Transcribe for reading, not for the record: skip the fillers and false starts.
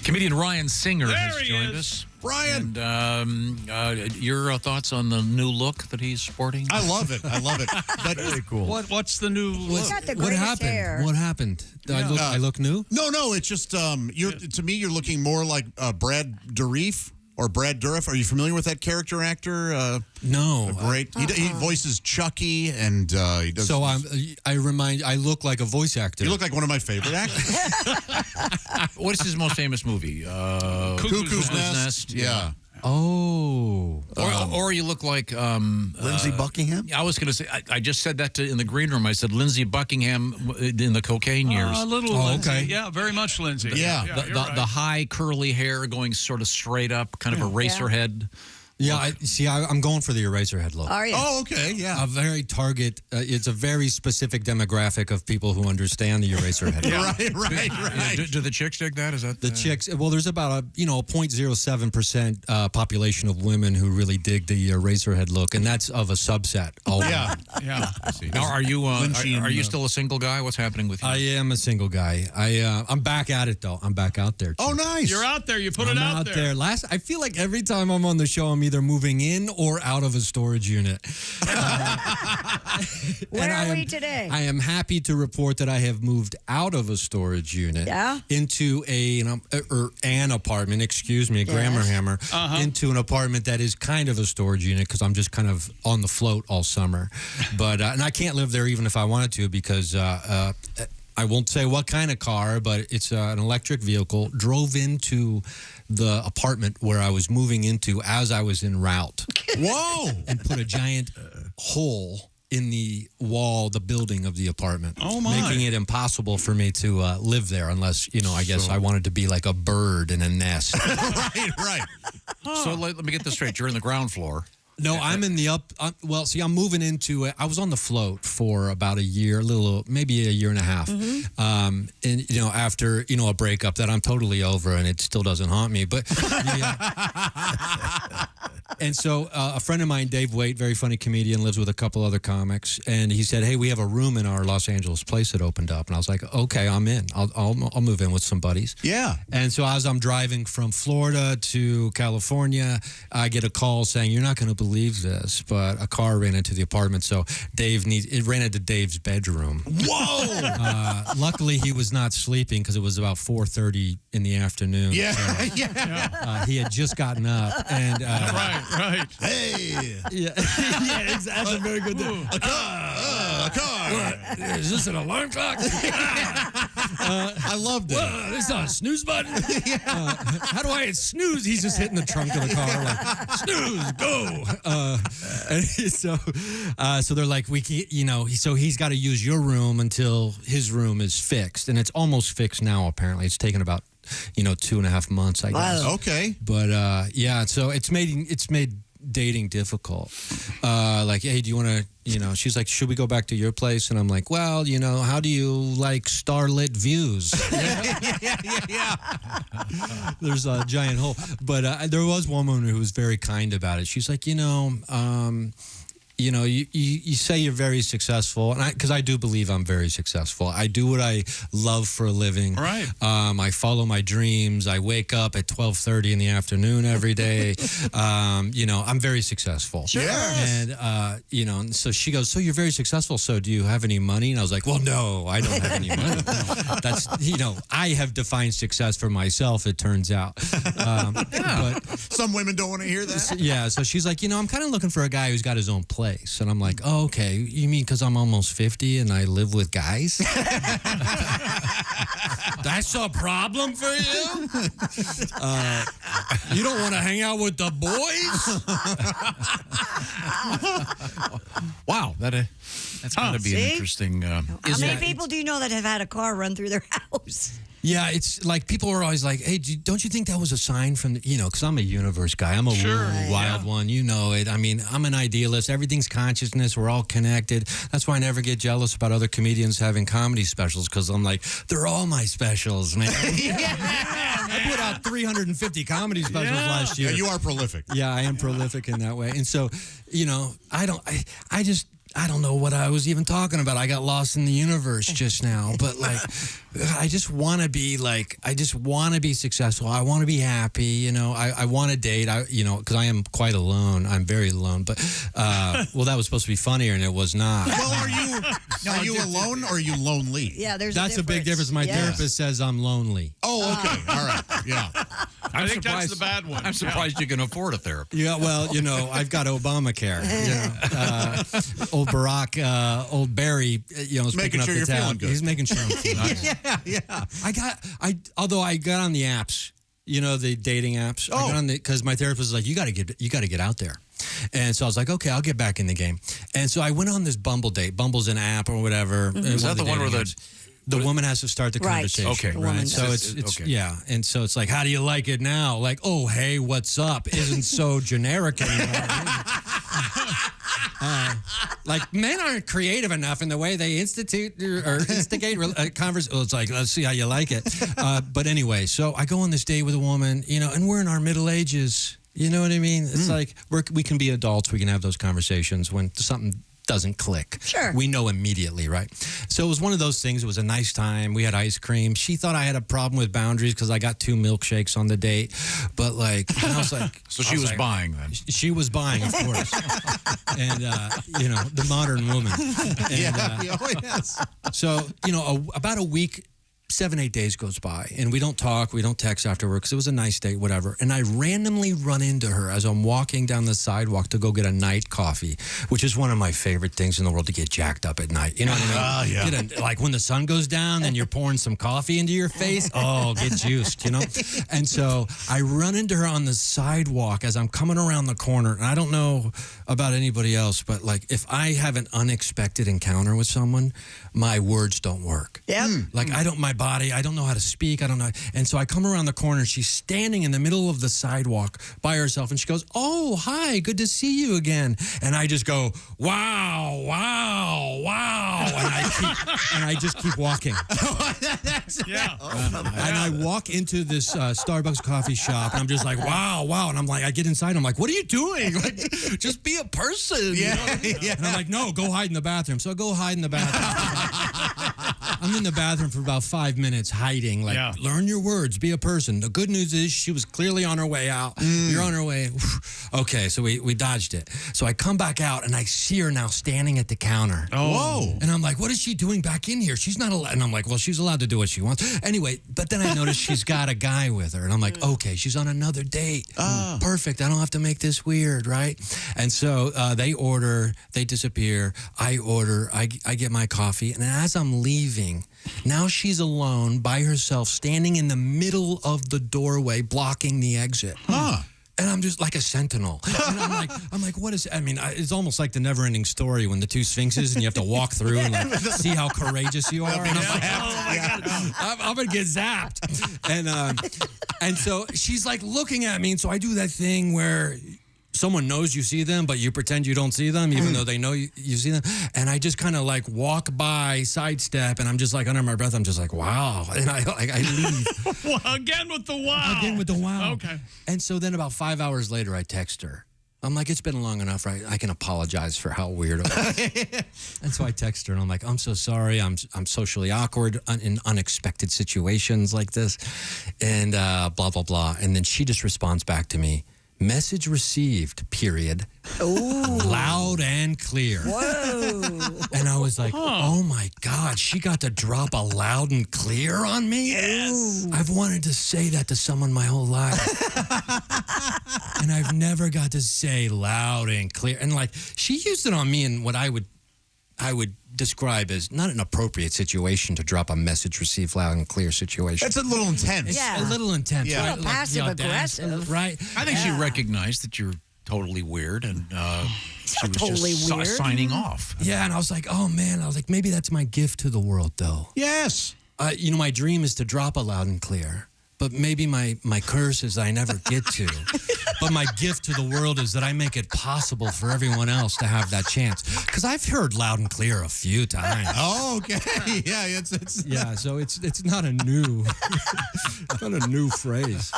Comedian Ryan Singer has joined us. Ryan! And your thoughts on the new look that he's sporting? I love it. But very cool. What's the new look? What happened? Hair. What happened? I look new? No. It's just to me, you're looking more like Brad Dourif or Brad Dourif. Are you familiar with that character actor? No. Great. He voices Chucky, and he does. So I look like a voice actor. You look like one of my favorite actors. What is his most famous movie? Cuckoo's Nest. Yeah. Oh. Or you look like Lindsey Buckingham? I was going to say, I just said that in the green room. I said Lindsey Buckingham in the cocaine years. A little Lindsey. Okay. Yeah, very much Lindsey. Yeah. The high curly hair going sort of straight up, kind of a racer head. Yeah, I'm going for the Eraserhead look. Are you? Oh, okay, yeah. A very target, it's a very specific demographic of people who understand the Eraserhead. Right. Do the chicks dig that? Is that The chicks, well, there's about a 0.07% population of women who really dig the Eraserhead look, and that's of a subset. Yeah. I see. Now, are you still a single guy? What's happening with you? I am a single guy. I'm back at it though. I'm back out there. Oh, nice. You're out there. You put I'm it out there. I feel like every time I'm on the show, I'm either moving in or out of a storage unit. Where are we today? I am happy to report that I have moved out of a storage unit into an apartment, grammar hammer, into an apartment that is kind of a storage unit because I'm just kind of on the float all summer. But and I can't live there even if I wanted to because I won't say what kind of car, but it's an electric vehicle. Drove into the apartment where I was moving into as I was en route. Whoa! And put a giant hole in the wall, the building of the apartment. Oh, my. Making it impossible for me to live there unless, I guess I wanted to be like a bird in a nest. Right. So let me get this straight. You're in the ground floor. No, I'm in the I'm moving into it. I was on the float for about a year, maybe a year and a half. And, after, a breakup that I'm totally over and it still doesn't haunt me. But, and so a friend of mine, Dave Waite, very funny comedian, lives with a couple other comics. And he said, hey, we have a room in our Los Angeles place that opened up. And I was like, okay, I'm in. I'll move in with some buddies. Yeah. And so as I'm driving from Florida to California, I get a call saying, you're not going to believe this, but a car ran into the apartment, so it ran into Dave's bedroom. Whoa! Luckily, he was not sleeping because it was about 4:30 in the afternoon. Yeah, so, he had just gotten up, and right. Hey, yeah, exactly. That's a very good thing. A car. What? Is this an alarm clock? I loved it. This is not a snooze button. How do I hit snooze? He's just hitting the trunk of the car like snooze, go. And so they're like, so he's got to use your room until his room is fixed, and it's almost fixed now. Apparently, it's taken about 2.5 months, I guess. Wow. Okay, but so it's made dating difficult. Like, hey, do you want to? She's like, should we go back to your place? And I'm like, well, how do you like starlit views? yeah. There's a giant hole. But there was one woman who was very kind about it. She's like, you say you're very successful, and because I do believe I'm very successful. I do what I love for a living. Right. I follow my dreams. I wake up at 12:30 in the afternoon every day. I'm very successful. Sure. Yes. And and so she goes, so you're very successful. So do you have any money? And I was like, well, no, I don't have any money. That's I have defined success for myself. It turns out. But some women don't want to hear that. Yeah. So she's like, I'm kind of looking for a guy who's got his own place. And I'm like, oh, okay. You mean because I'm almost 50 and I live with guys? That's a problem for you? You don't want to hang out with the boys? Wow, that's going to be an interesting. How many people do you know that have had a car run through their house? Yeah, it's like people are always like, hey, don't you think that was a sign from, because I'm a universe guy. I'm a wild one. You know it. I mean, I'm an idealist. Everything's consciousness. We're all connected. That's why I never get jealous about other comedians having comedy specials because I'm like, they're all my specials, man. I put out 350 comedy specials last year. Yeah, you are prolific. Yeah, I am prolific in that way. And so, I don't know what I was even talking about. I got lost in the universe just now. But like, I just want to be successful. I want to be happy. You know, I want to date. Because I am quite alone. I'm very alone. But well, that was supposed to be funnier, and it was not. Well, are you alone or are you lonely? Yeah, That's a big difference. My therapist says I'm lonely. Oh, okay. All right. Yeah. I think that's the bad one. I'm surprised you can afford a therapist. Yeah, well, I've got Obamacare. Old Barack, old Barry, is Making picking sure up you're the tab. feeling good. He's making sure I'm feeling good. Yeah. Although I got on the apps, the dating apps. I got on because my therapist was like, you got to get out there. And so I was like, okay, I'll get back in the game. And so I went on this Bumble date. Bumble's an app or whatever. Is that the one where the woman has to start the conversation? Okay. Right. So it's okay. yeah. And so it's like, how do you like it now? Like, oh, hey, what's up? Isn't so generic anymore. Like, men aren't creative enough in the way they instigate conversation. It's like, let's see how you like it. But anyway, so I go on this date with a woman, and we're in our middle ages. You know what I mean? It's like we can be adults. We can have those conversations when something doesn't click. Sure. We know immediately, right? So it was one of those things. It was a nice time. We had ice cream. She thought I had a problem with boundaries because I got 2 milkshakes on the date. But and I was like... So she was buying then? She was buying, of course. And, the modern woman. And, Oh, yes. So, about a week... 7-8 days goes by, and we don't talk, we don't text afterward because it was a nice date, whatever. And I randomly run into her as I'm walking down the sidewalk to go get a night coffee, which is one of my favorite things in the world, to get jacked up at night. You know what I mean? Yeah. Like when the sun goes down and you're pouring some coffee into your face. Oh, get juiced, And so I run into her on the sidewalk as I'm coming around the corner. And I don't know about anybody else, but like if I have an unexpected encounter with someone, my words don't work. Yep. Like my body, I don't know how to speak. I don't know. And so I come around the corner. She's standing in the middle of the sidewalk by herself. And she goes, oh, hi, good to see you again. And I just go, wow, wow, wow. And I just keep walking. Yeah. And I walk into this Starbucks coffee shop. And I'm just like, wow, wow. And I'm like, I get inside. I'm like, what are you doing? Like, just be a person. Yeah. And I'm like, no, go hide in the bathroom. So I go hide in the bathroom. I'm in the bathroom for about 5 minutes hiding, learn your words, be a person. The good news is she was clearly on her way out. You're on her way. Okay, so we dodged it. So I come back out, and I see her now standing at the counter. Oh. Whoa. And I'm like, what is she doing back in here? She's not allowed. And I'm like, well, she's allowed to do what she wants. Anyway, but then I noticed she's got a guy with her. And I'm like, okay, she's on another date. Perfect. I don't have to make this weird, right? And so they order, they disappear. I order, I get my coffee. And as I'm leaving, now she's alone by herself, standing in the middle of the doorway, blocking the exit. And I'm just like a sentinel. And I'm like, what is? I mean, it's almost like the never-ending story when the 2 sphinxes and you have to walk through and see how courageous you are. And I'm like, oh my God, I'm gonna get zapped. And so she's like looking at me, and so I do that thing where someone knows you see them, but you pretend you don't see them, even though they know you see them. And I just kind of like walk by, sidestep, and I'm just like under my breath, I'm just like, wow. And I leave. Well, again with the wow. Again with the wow. Okay. And so then about 5 hours later, I text her. I'm like, it's been long enough, right? I can apologize for how weird it was. And so I text her, and I'm like, I'm so sorry. I'm socially awkward in unexpected situations like this, and blah, blah, blah. And then she just responds back to me, message received, period. Ooh. Loud and clear. Whoa. And I was like, oh my God, she got to drop a loud and clear on me? Yes. I've wanted to say that to someone my whole life. And I've never got to say loud and clear. And like, she used it on me in what I would describe as not an appropriate situation to drop a message received loud and clear situation. That's a little intense. Yeah. A little intense. Yeah. Right? A little passive aggressive. Right. I think she recognized that you're totally weird, and she was totally just weird. signing off. Yeah, and I was like, oh man, maybe that's my gift to the world, though. Yes. My dream is to drop a loud and clear, but maybe my curse is I never get to. But my gift to the world is that I make it possible for everyone else to have that chance. Because I've heard loud and clear a few times. Oh, okay. Yeah, it's Yeah, so it's not a new, it's not a new phrase.